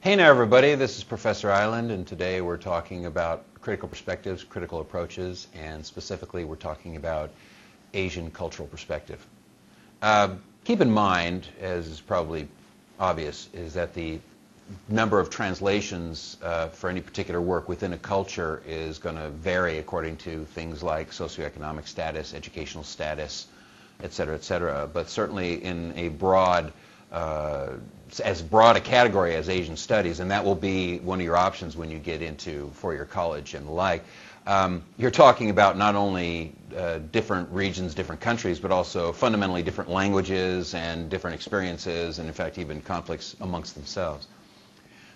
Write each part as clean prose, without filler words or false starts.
Hey now everybody, this is Professor Island, and today we're talking about critical perspectives, critical approaches, and specifically we're talking about Asian cultural perspective. Keep in mind, as is probably obvious, is that the number of translations for any particular work within a culture is going to vary according to things like socioeconomic status, educational status, etc., but certainly in a broad as broad a category as Asian studies, and that will be one of your options when you get into four-year college and the like. You're talking about not only different regions, different countries, but also fundamentally different languages and different experiences, and in fact even conflicts amongst themselves.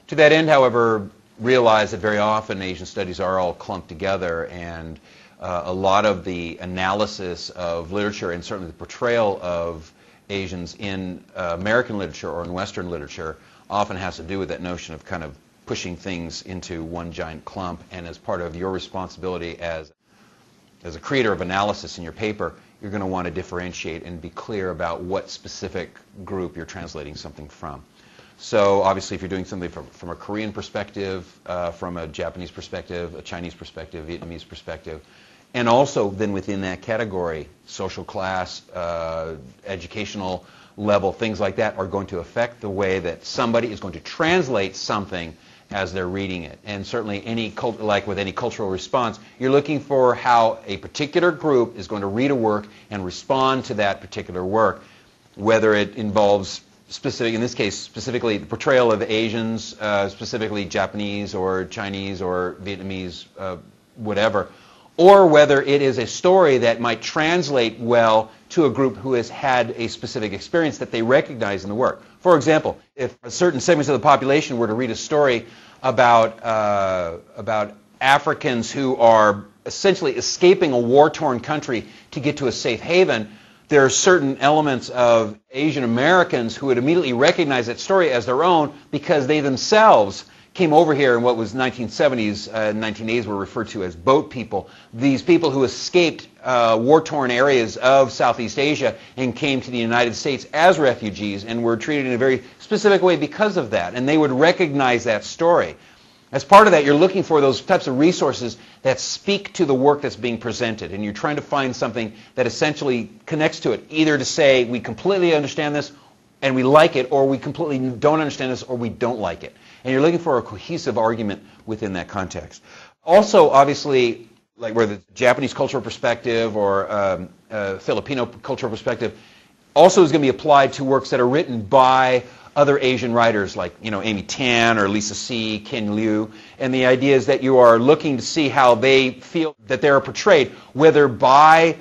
To that end, however, realize that very often Asian studies are all clumped together, and a lot of the analysis of literature and certainly the portrayal of Asians in American literature or in Western literature often has to do with that notion of kind of pushing things into one giant clump, and as part of your responsibility as a creator of analysis in your paper, you're going to want to differentiate and be clear about what specific group you're translating something from. So obviously if you're doing something from a Korean perspective, from a Japanese perspective, a Chinese perspective, Vietnamese perspective, and also then within that category, social class, educational level, things like that are going to affect the way that somebody is going to translate something as they're reading it. And certainly like with any cultural response, you're looking for how a particular group is going to read a work and respond to that particular work, whether it involves in this case, specifically the portrayal of Asians, specifically Japanese or Chinese or Vietnamese, whatever, or whether it is a story that might translate well to a group who has had a specific experience that they recognize in the work. For example, if certain segments of the population were to read a story about Africans who are essentially escaping a war-torn country to get to a safe haven, there are certain elements of Asian Americans who would immediately recognize that story as their own because they themselves came over here in what was 1970s and 1980s were referred to as boat people. These people who escaped war-torn areas of Southeast Asia and came to the United States as refugees and were treated in a very specific way because of that. And they would recognize that story. As part of that, you're looking for those types of resources that speak to the work that's being presented, and you're trying to find something that essentially connects to it, either to say we completely understand this and we like it, or we completely don't understand this or we don't like it. And you're looking for a cohesive argument within that context. Also, obviously, like where the Japanese cultural perspective or Filipino cultural perspective also is going to be applied to works that are written by other Asian writers like, Amy Tan or Lisa C., Ken Liu. And the idea is that you are looking to see how they feel that they're portrayed, whether by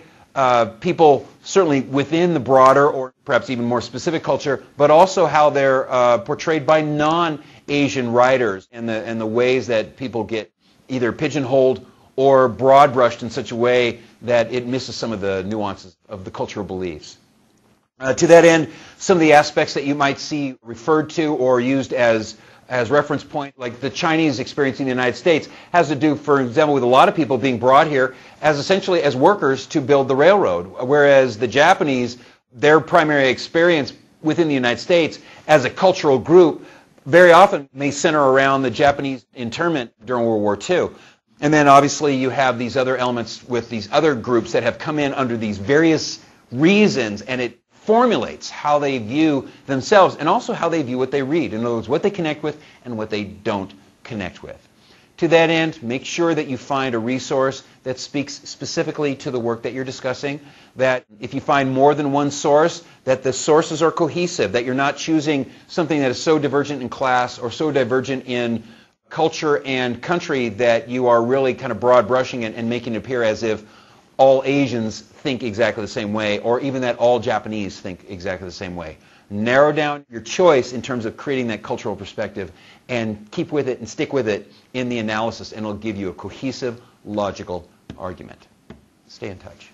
people certainly within the broader or perhaps even more specific culture, but also how they're portrayed by non-Asian writers and the ways that people get either pigeonholed or broad-brushed in such a way that it misses some of the nuances of the cultural beliefs. To that end, some of the aspects that you might see referred to or used as reference point, like the Chinese experience in the United States, has to do, for example, with a lot of people being brought here as essentially as workers to build the railroad, whereas the Japanese, their primary experience within the United States as a cultural group very often may center around the Japanese internment during World War II. And then obviously you have these other elements with these other groups that have come in under these various reasons, and it formulates how they view themselves and also how they view what they read. In other words, what they connect with and what they don't connect with. To that end, make sure that you find a resource that speaks specifically to the work that you're discussing, that if you find more than one source, that the sources are cohesive, that you're not choosing something that is so divergent in class or so divergent in culture and country that you are really kind of broad brushing it and making it appear as if all Asians think exactly the same way, or even that all Japanese think exactly the same way. Narrow down your choice in terms of creating that cultural perspective and keep with it and stick with it in the analysis, and it'll give you a cohesive, logical argument. Stay in touch.